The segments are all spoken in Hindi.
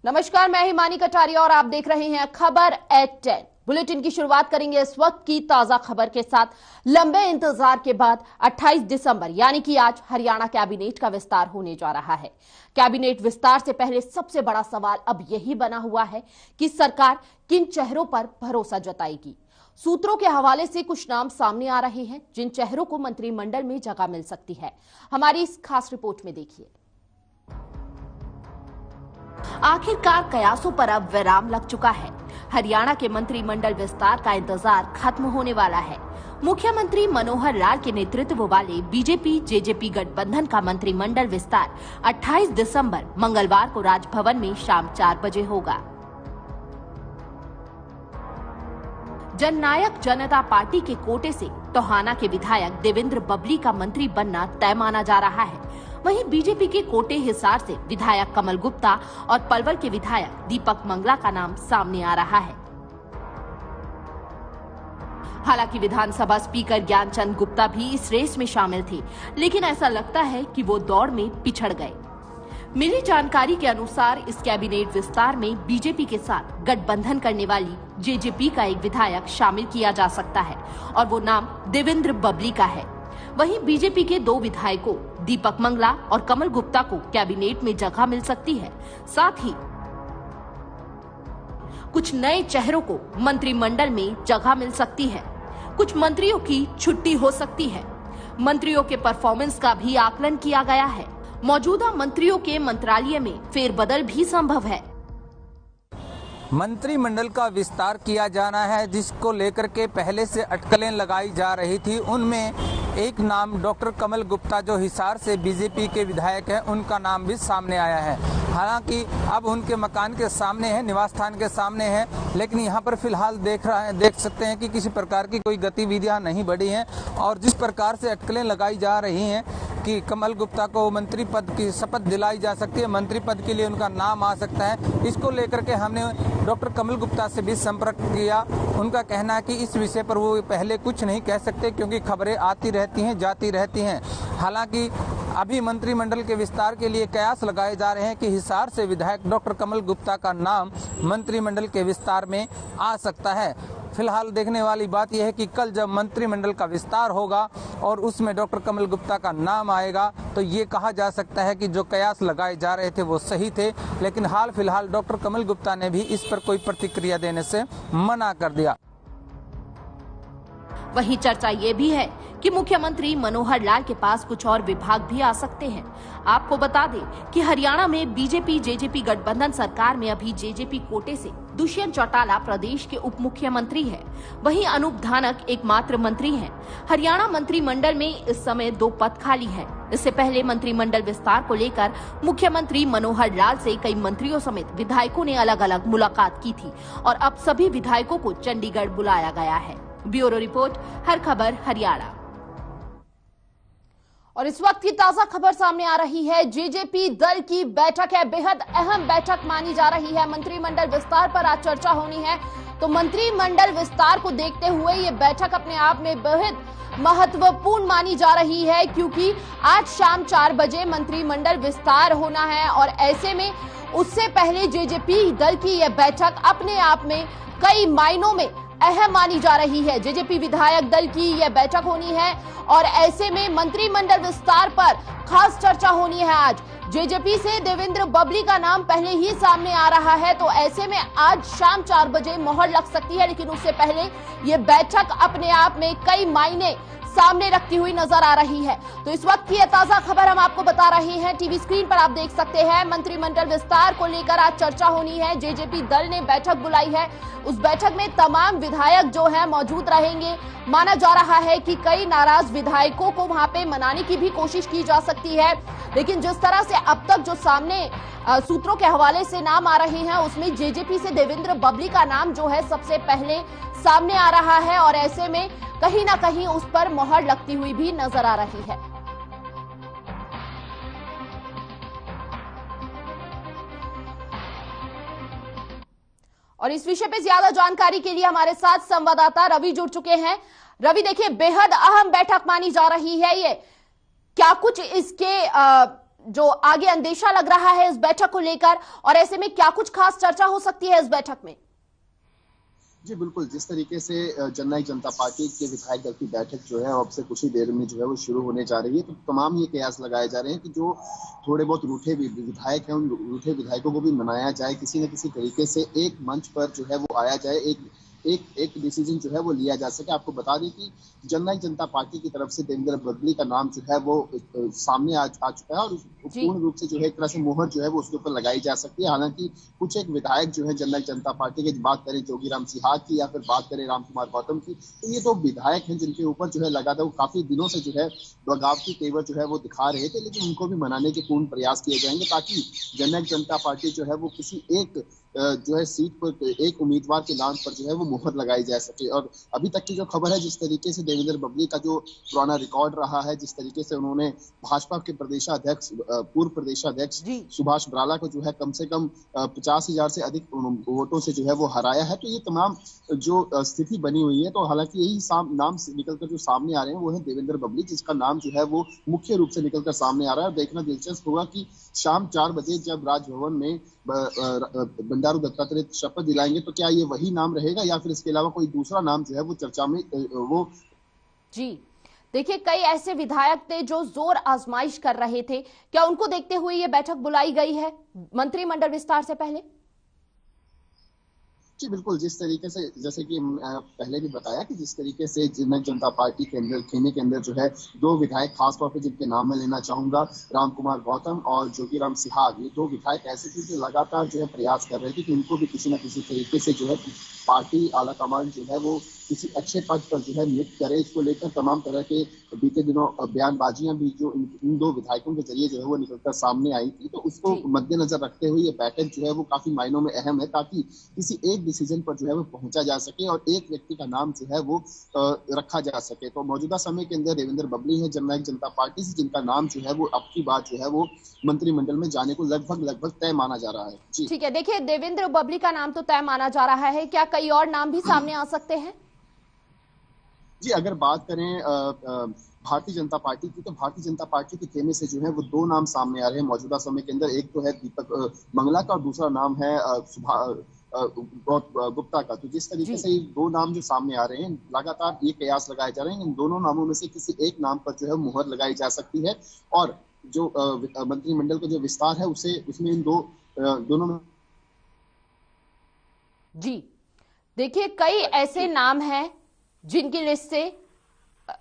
नमस्कार, मैं हिमानी कटारिया और आप देख रहे हैं खबर एट 10। बुलेटिन की शुरुआत करेंगे इस वक्त की ताजा खबर के साथ। लंबे इंतजार के बाद 28 दिसंबर यानी कि आज हरियाणा कैबिनेट का विस्तार होने जा रहा है। कैबिनेट विस्तार से पहले सबसे बड़ा सवाल अब यही बना हुआ है कि सरकार किन चेहरों पर भरोसा जताएगी। सूत्रों के हवाले से कुछ नाम सामने आ रहे हैं जिन चेहरों को मंत्रिमंडल में जगह मिल सकती है। हमारी इस खास रिपोर्ट में देखिए। आखिरकार कयासों पर अब विराम लग चुका है। हरियाणा के मंत्रिमंडल विस्तार का इंतजार खत्म होने वाला है। मुख्यमंत्री मनोहर लाल के नेतृत्व वाले बीजेपी जेजेपी गठबंधन का मंत्रिमंडल विस्तार 28 दिसंबर मंगलवार को राजभवन में शाम 4 बजे होगा। जननायक जनता पार्टी के कोटे से टोहाना के विधायक देवेंद्र बबली का मंत्री बनना तय माना जा रहा है। वहीं बीजेपी के कोटे हिसार से विधायक कमल गुप्ता और पलवल के विधायक दीपक मंगला का नाम सामने आ रहा है। हालांकि विधानसभा स्पीकर ज्ञानचंद गुप्ता भी इस रेस में शामिल थे, लेकिन ऐसा लगता है कि वो दौड़ में पिछड़ गए। मिली जानकारी के अनुसार इस कैबिनेट विस्तार में बीजेपी के साथ गठबंधन करने वाली जेजेपी का एक विधायक शामिल किया जा सकता है और वो नाम देवेंद्र बबली का है। वहीं बीजेपी के 2 विधायकों दीपक मंगला और कमल गुप्ता को कैबिनेट में जगह मिल सकती है। साथ ही कुछ नए चेहरों को मंत्रिमंडल में जगह मिल सकती है। कुछ मंत्रियों की छुट्टी हो सकती है। मंत्रियों के परफॉर्मेंस का भी आकलन किया गया है। मौजूदा मंत्रियों के मंत्रालय में फेरबदल भी संभव है। मंत्रिमंडल का विस्तार किया जाना है, जिसको लेकर के पहले से अटकलें लगाई जा रही थी। उनमें एक नाम डॉक्टर कमल गुप्ता जो हिसार से बीजेपी के विधायक हैं, उनका नाम भी सामने आया है। हालांकि अब उनके मकान के सामने है, निवास स्थान के सामने है, लेकिन यहाँ पर फिलहाल देख सकते हैं कि किसी प्रकार की कोई गतिविधियाँ नहीं बढ़ी हैं। और जिस प्रकार से अटकलें लगाई जा रही हैं कि कमल गुप्ता को मंत्री पद की शपथ दिलाई जा सकती है, मंत्री पद के लिए उनका नाम आ सकता है, इसको लेकर के हमने डॉक्टर कमल गुप्ता से भी संपर्क किया। उनका कहना है कि इस विषय पर वो पहले कुछ नहीं कह सकते क्योंकि खबरें आती रहती हैं, जाती रहती हैं। हालांकि अभी मंत्रिमंडल के विस्तार के लिए कयास लगाए जा रहे हैं कि हिसार से विधायक डॉक्टर कमल गुप्ता का नाम मंत्रिमंडल के विस्तार में आ सकता है। फिलहाल देखने वाली बात यह है कि कल जब मंत्रिमंडल का विस्तार होगा और उसमें डॉक्टर कमल गुप्ता का नाम आएगा तो ये कहा जा सकता है कि जो कयास लगाए जा रहे थे वो सही थे। लेकिन हाल फिलहाल डॉक्टर कमल गुप्ता ने भी इस पर कोई प्रतिक्रिया देने से मना कर दिया। वहीं चर्चा ये भी है कि मुख्यमंत्री मनोहर लाल के पास कुछ और विभाग भी आ सकते हैं। आपको बता दें कि हरियाणा में बीजेपी जेजेपी गठबंधन सरकार में अभी जेजेपी कोटे से दुष्यंत चौटाला प्रदेश के उप मुख्यमंत्री हैं। वहीं अनूप धानक एकमात्र मंत्री हैं। हरियाणा मंत्रिमंडल में इस समय 2 पद खाली हैं। इससे पहले मंत्रिमंडल विस्तार को लेकर मुख्यमंत्री मनोहर लाल से कई मंत्रियों समेत विधायकों ने अलग अलग मुलाकात की थी और अब सभी विधायकों को चंडीगढ़ बुलाया गया है। ब्यूरो रिपोर्ट, हर खबर हरियाणा। और इस वक्त की ताजा खबर सामने आ रही है। जेजेपी दल की बैठक है, बेहद अहम बैठक मानी जा रही है। मंत्रिमंडल विस्तार पर आज चर्चा होनी है, तो मंत्रिमंडल विस्तार को देखते हुए ये बैठक अपने आप में बेहद महत्वपूर्ण मानी जा रही है, क्योंकि आज शाम 4 बजे मंत्रिमंडल विस्तार होना है और ऐसे में उससे पहले जेजेपी दल की यह बैठक अपने आप में कई मायनों में अहम मानी जा रही है। जेजेपी विधायक दल की यह बैठक होनी है और ऐसे में मंत्रिमंडल विस्तार पर खास चर्चा होनी है। आज जेजेपी से देवेंद्र बबली का नाम पहले ही सामने आ रहा है, तो ऐसे में आज शाम 4 बजे मोहर लग सकती है। लेकिन उससे पहले यह बैठक अपने आप में कई मायने सामने रखती हुई नजर आ रही है। तो इस वक्त की यह ताजा खबर हम आपको बता रहे हैं। टीवी स्क्रीन पर आप देख सकते हैं, मंत्रिमंडल विस्तार को लेकर आज चर्चा होनी है। जेजेपी दल ने बैठक बुलाई है। उस बैठक में तमाम विधायक जो हैं मौजूद रहेंगे। माना जा रहा है कि कई नाराज विधायकों को वहां पे मनाने की भी कोशिश की जा सकती है। लेकिन जिस तरह से अब तक जो सामने सूत्रों के हवाले से नाम आ रहे हैं, उसमें जेजेपी से देवेंद्र बबली का नाम जो है सबसे पहले सामने आ रहा है और ऐसे में कहीं ना कहीं उस पर मोहर लगती हुई भी नजर आ रही है। और इस विषय पे ज्यादा जानकारी के लिए हमारे साथ संवाददाता रवि जुड़ चुके हैं। रवि, देखिए, बेहद अहम बैठक मानी जा रही है ये। क्या कुछ इसके जो आगे अंदेशा लग रहा है इस बैठक को लेकर, और ऐसे में क्या कुछ खास चर्चा हो सकती है इस बैठक में? जी बिल्कुल, जिस तरीके से जननायक जनता पार्टी के विधायक दल की बैठक जो है अब से कुछ ही देर में जो है वो शुरू होने जा रही है, तो तमाम ये कयास लगाए जा रहे हैं कि जो थोड़े बहुत रूठे विधायक हैं उन रूठे विधायकों को भी मनाया जाए, किसी न किसी तरीके से एक मंच पर जो है वो आया जाए, एक डिसीजन जो है वो लिया जा सके। आपको बता दें कि जननायक जनता पार्टी की तरफ से देवेंद्र बबली का नाम जो है वो सामने आ चुका है और पूर्ण रूप से जो है एक तरह से मोहर जो है वो उसके ऊपर लगाई जा सकती है। हालांकि कुछ एक विधायक जो है जननायक जनता पार्टी के, बात करें जोगीराम सिहाग की या फिर बात करें रामकुमार गौतम की, तो ये दो विधायक हैं जिनके ऊपर जो है लगातार वो काफी दिनों से जो है बगावती तेवर जो है वो दिखा रहे थे, लेकिन उनको भी मनाने के पूर्ण प्रयास किए जाएंगे ताकि जननायक जनता पार्टी जो है वो किसी एक जो है सीट पर एक उम्मीदवार के नाम पर जो है वो मुहर लगाई जा सके। और अभी तक की जो खबर है, जिस तरीके से देवेंद्र बबली का जो पुराना रिकॉर्ड रहा है, जिस तरीके से उन्होंने भाजपा के प्रदेशाध्यक्ष, पूर्व प्रदेशाध्यक्ष सुभाष बराला को जो है कम से कम 50,000 से अधिक वोटों से जो है वो हराया है, तो ये तमाम जो स्थिति बनी हुई है, तो हालांकि यही नाम निकलकर जो सामने आ रहे हैं वो है देवेंद्र बबली, जिसका नाम जो है वो मुख्य रूप से निकलकर सामने आ रहा है। और देखना दिलचस्प होगा कि शाम 4 बजे जब राजभवन में बंडारू दत्तात्रेय शपथ दिलाएंगे तो क्या ये वही नाम रहेगा या फिर इसके अलावा कोई दूसरा नाम जो है वो चर्चा में वो। जी देखिए, कई ऐसे विधायक थे जो जोर आजमाइश कर रहे थे, क्या उनको देखते हुए ये बैठक बुलाई गई है मंत्रिमंडल विस्तार से पहले? जी बिल्कुल, जिस तरीके से, जैसे कि पहले भी बताया कि जिस तरीके से जननायक जनता पार्टी के अंदर खेमे के अंदर जो है दो विधायक खासतौर पर जिनके नाम मैं लेना चाहूंगा, रामकुमार गौतम और जोगीराम सिहाग, ये दो विधायक ऐसे थे जो लगातार जो है प्रयास कर रहे थे कि उनको भी किसी न किसी तरीके से जो है पार्टी आलाकमान जो है वो किसी अच्छे पद पर जो है नियुक्त करे। इसको लेकर तमाम तरह के बीते दिनों बयानबाजियां भी जो इन दो विधायकों के जरिए जो है वो निकलकर सामने आई थी, तो उसको मद्देनजर रखते हुए ये बैठक जो है वो काफी मायनों में अहम है ताकि किसी एक डिसीजन पर जो है वो पहुंचा जा सके और एक व्यक्ति का नाम जो है वो रखा जा सके। तो मौजूदा समय के अंदर देवेंद्र बबली है जननायक जनता पार्टी से, जिनका नाम जो है वो अब की बात जो है वो मंत्रिमंडल में जाने को लगभग तय माना जा रहा है। जी ठीक है, देखिए देवेंद्र बबली का नाम तो तय माना जा रहा है, क्या कई और नाम भी सामने आ सकते हैं? जी, अगर बात करें भारतीय जनता पार्टी की, तो भारतीय जनता पार्टी के खेमे से जो है वो दो नाम सामने आ रहे हैं मौजूदा समय के अंदर। एक तो है दीपक मंगला का और दूसरा नाम है गुप्ता का। तो जिस तरीके से ये दो नाम जो सामने आ रहे हैं, लगातार ये कयास लगाए जा रहे हैं इन दोनों नामों में से किसी एक नाम पर जो है मुहर लगाई जा सकती है और जो मंत्रिमंडल का जो विस्तार है उसमें इन दोनों में। जी देखिए, कई ऐसे नाम हैं जिनकी लिस्ट से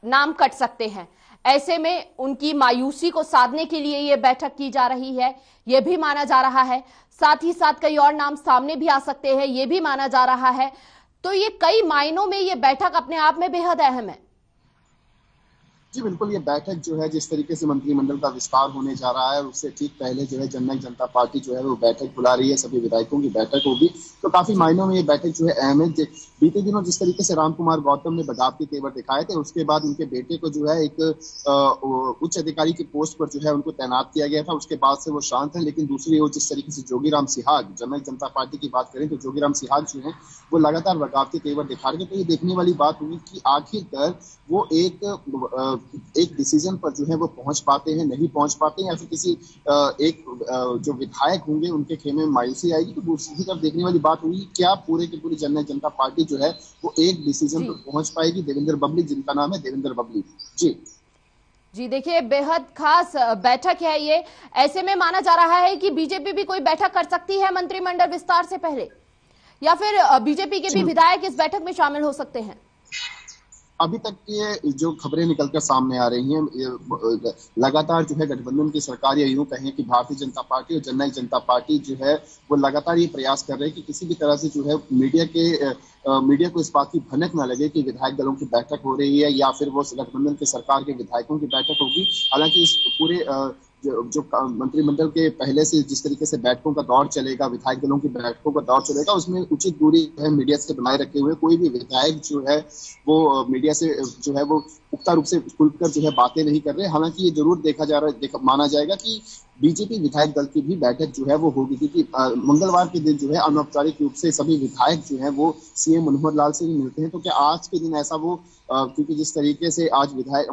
नाम कट सकते हैं, ऐसे में उनकी मायूसी को साधने के लिए यह बैठक की जा रही है, यह भी माना जा रहा है। साथ ही साथ कई और नाम सामने भी आ सकते हैं, यह भी माना जा रहा है। तो ये कई मायनों में यह बैठक अपने आप में बेहद अहम है। जी बिल्कुल, ये बैठक जो है जिस तरीके से मंत्रिमंडल का विस्तार होने जा रहा है उससे ठीक पहले जो है जननायक जनता पार्टी जो है वो बैठक बुला रही है, सभी विधायकों की बैठक होगी, तो काफी मायनों में ये बैठक जो है अहम है। बीते दिनों जिस तरीके से रामकुमार गौतम ने बगावती तेवर दिखाए थे, उसके बाद उनके बेटे को जो है एक उच्च अधिकारी की पोस्ट पर जो है उनको तैनात किया गया था, उसके बाद से वो शांत है। लेकिन दूसरी ओर जिस तरीके से जोगीराम सिहाग, जननायक जनता पार्टी की बात करें तो जोगीराम सिहाग जो है वो लगातार बगावती तेवर दिखा रहे थे। तो ये देखने वाली बात होगी कि आखिरकार वो एक डिसीजन पर जो है वो पहुंच पाते हैं, नहीं पहुंच पाते हैं, या फिर किसी जो विधायक होंगे उनके खेमे में मायूसी आएगी। तो दूसरी तरफ देखने वाली बात होगी क्या पूरे की पूरी जननायक जनता पार्टी जो है वो एक डिसीजन पर पहुंच पाएगी, देवेंद्र बबली, जिनका नाम है देवेंद्र बबली। जी देखिए, बेहद खास बैठक है ये। ऐसे में माना जा रहा है कि बीजेपी भी कोई बैठक कर सकती है मंत्रिमंडल विस्तार से पहले, या फिर बीजेपी के भी विधायक इस बैठक में शामिल हो सकते हैं? अभी तक ये जो खबरें निकलकर सामने आ रही हैं, लगातार जो है गठबंधन की सरकार, या यूं कहें कि भारतीय जनता पार्टी और जननायक जनता पार्टी जो है वो लगातार ये प्रयास कर रहे हैं कि किसी भी तरह से जो है मीडिया को इस बात की भनक ना लगे कि विधायक दलों की बैठक हो रही है या फिर वो गठबंधन की सरकार के विधायकों की बैठक होगी। हालांकि इस पूरे जो मंत्रिमंडल के पहले से जिस तरीके से बैठकों का दौर चलेगा, विधायक दलों की बैठकों का दौर चलेगा, उसमें उचित दूरी है मीडिया से बनाए रखे हुए कोई भी विधायक जो है वो मीडिया से जो है वो पुख्ता रूप से खुलकर जो है बातें नहीं कर रहे। हालांकि ये जरूर माना जाएगा कि बीजेपी विधायक दल की भी बैठक जो है वो होगी, क्योंकि मंगलवार के दिन जो है अनौपचारिक रूप से सभी विधायक जो है वो सीएम मनोहर लाल से भी मिलते हैं। तो क्या आज के दिन ऐसा वो क्योंकि जिस तरीके से आज विधायक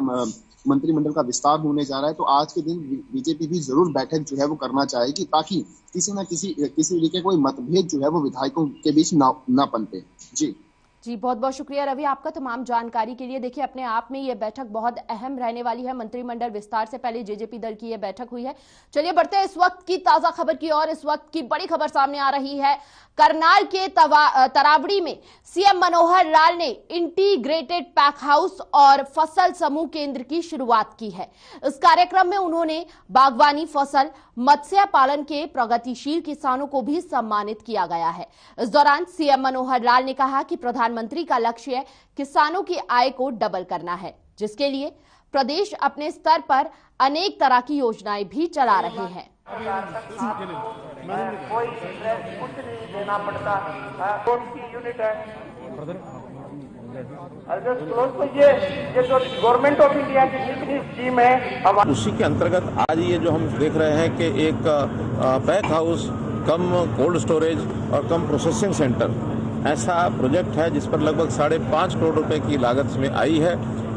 मंत्रिमंडल का विस्तार होने जा रहा है, तो आज के दिन बीजेपी भी जरूर बैठक जो है वो करना चाहेगी, ताकि किसी न किसी तरीके कोई मतभेद जो है वो विधायकों के बीच ना पनपे। जी बहुत बहुत शुक्रिया रवि आपका तमाम जानकारी के लिए। देखिए अपने आप में ये बैठक बहुत अहम रहने वाली है। मंत्रिमंडल विस्तार से पहले जेजेपी दल की ये बैठक हुई है। चलिए बढ़ते हैं इस वक्त की ताजा खबर की ओर। इस वक्त की बड़ी खबर सामने आ रही है। करनाल के तरावड़ी में सीएम मनोहर लाल ने इंटीग्रेटेड पैक हाउस और फसल समूह केंद्र की शुरुआत की है। इस कार्यक्रम में उन्होंने बागवानी, फसल, मत्स्य पालन के प्रगतिशील किसानों को भी सम्मानित किया गया है। इस दौरान सीएम मनोहर लाल ने कहा कि प्रधानमंत्री का लक्ष्य किसानों की आय को डबल करना है, जिसके लिए प्रदेश अपने स्तर पर अनेक तरह की योजनाएं भी चला रहे हैं। कोई कुछ नहीं देना पड़ता, कौन सी यूनिट है ये जो गवर्नमेंट ऑफ इंडिया की जितनी स्कीम है उसी के अंतर्गत आज ये जो हम देख रहे हैं कि एक पैक हाउस कम कोल्ड स्टोरेज और कम प्रोसेसिंग सेंटर ऐसा प्रोजेक्ट है जिस पर लगभग 5.5 करोड़ रुपए की लागत इसमें आई है।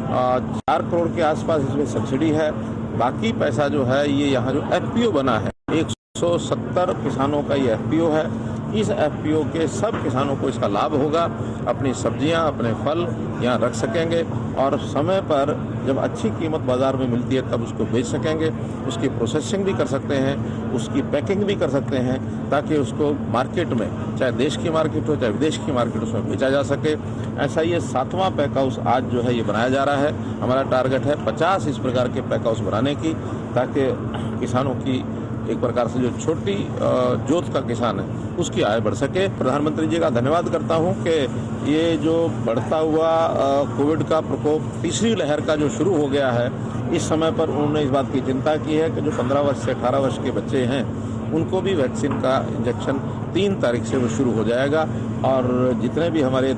4 करोड़ के आसपास इसमें सब्सिडी है। बाकी पैसा जो है ये यहाँ जो एफपीओ बना है 170 किसानों का ये एफपीओ है। इस एफपीओ के सब किसानों को इसका लाभ होगा। अपनी सब्जियां, अपने फल यहाँ रख सकेंगे और समय पर जब अच्छी कीमत बाजार में मिलती है तब उसको बेच सकेंगे। उसकी प्रोसेसिंग भी कर सकते हैं, उसकी पैकिंग भी कर सकते हैं, ताकि उसको मार्केट में, चाहे देश की मार्केट हो चाहे विदेश की मार्केट, उसमें बेचा जा सके। ऐसा ये 7वां पैक हाउस आज जो है ये बनाया जा रहा है। हमारा टारगेट है 50 इस प्रकार के पैक हाउस बनाने की, ताकि किसानों की एक प्रकार से जो छोटी जोत का किसान है उसकी आय बढ़ सके। प्रधानमंत्री जी का धन्यवाद करता हूं कि ये जो बढ़ता हुआ कोविड का प्रकोप, तीसरी लहर का जो शुरू हो गया है, इस समय पर उन्होंने इस बात की चिंता की है कि जो 15 वर्ष से 18 वर्ष के बच्चे हैं उनको भी वैक्सीन का इंजेक्शन 3 तारीख से वो शुरू हो जाएगा। और जितने भी हमारे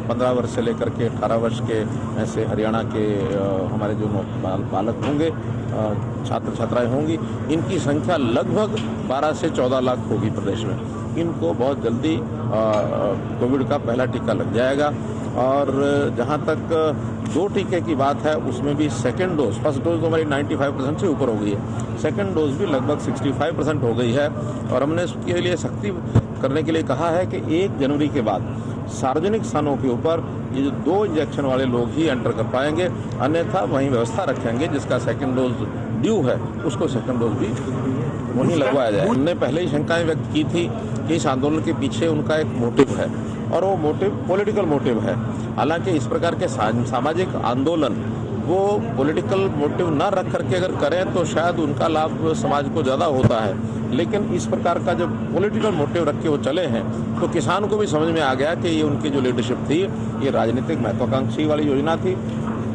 15 वर्ष से लेकर के 18 वर्ष के ऐसे हरियाणा के हमारे जो बालक होंगे, छात्र छात्राएं होंगी, इनकी संख्या लगभग 12 से 14 लाख होगी प्रदेश में। इनको बहुत जल्दी कोविड का पहला टीका लग जाएगा। और जहां तक 2 टीके की बात है उसमें भी सेकेंड डोज, फर्स्ट डोज तो हमारी 95% से ऊपर हो गई है, सेकेंड डोज भी लगभग 65% हो गई है। और हमने इसके लिए सख्ती करने के लिए कहा है कि 1 जनवरी के बाद सार्वजनिक स्थानों के ऊपर ये जो 2 इंजेक्शन वाले लोग ही एंटर कर पाएंगे, अन्यथा वहीं व्यवस्था रखेंगे जिसका सेकेंड डोज ड्यू है उसको सेकेंड डोज भी वहीं लगवाया जाए। उन्होंने पहले ही शंकाएं व्यक्त की थी कि इस आंदोलन के पीछे उनका एक मोटिव है और वो मोटिव पॉलिटिकल मोटिव है। हालांकि इस प्रकार के सामाजिक आंदोलन वो पॉलिटिकल मोटिव न रख करके अगर करें तो शायद उनका लाभ समाज को ज़्यादा होता है, लेकिन इस प्रकार का जब पॉलिटिकल मोटिव रख के वो चले हैं तो किसान को भी समझ में आ गया कि ये उनकी जो लीडरशिप थी ये राजनीतिक महत्वाकांक्षी वाली योजना थी।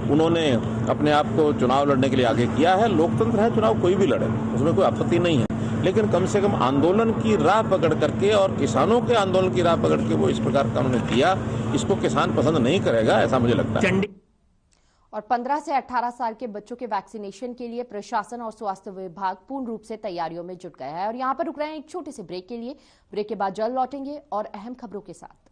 उन्होंने अपने आप को चुनाव लड़ने के लिए आगे किया है। लोकतंत्र है, चुनाव कोई भी लड़े, उसमें कोई आपत्ति नहीं है, लेकिन कम से कम आंदोलन की राह पकड़ करके और किसानों के आंदोलन की राह पकड़ के वो इस प्रकार का उन्होंने किया, इसको किसान पसंद नहीं करेगा, ऐसा मुझे लगता है। और 15 से 18 साल के बच्चों के वैक्सीनेशन के लिए प्रशासन और स्वास्थ्य विभाग पूर्ण रूप से तैयारियों में जुट गया है। और यहां पर रुक रहे हैं एक छोटे से ब्रेक के लिए। ब्रेक के बाद जल्द लौटेंगे और अहम खबरों के साथ।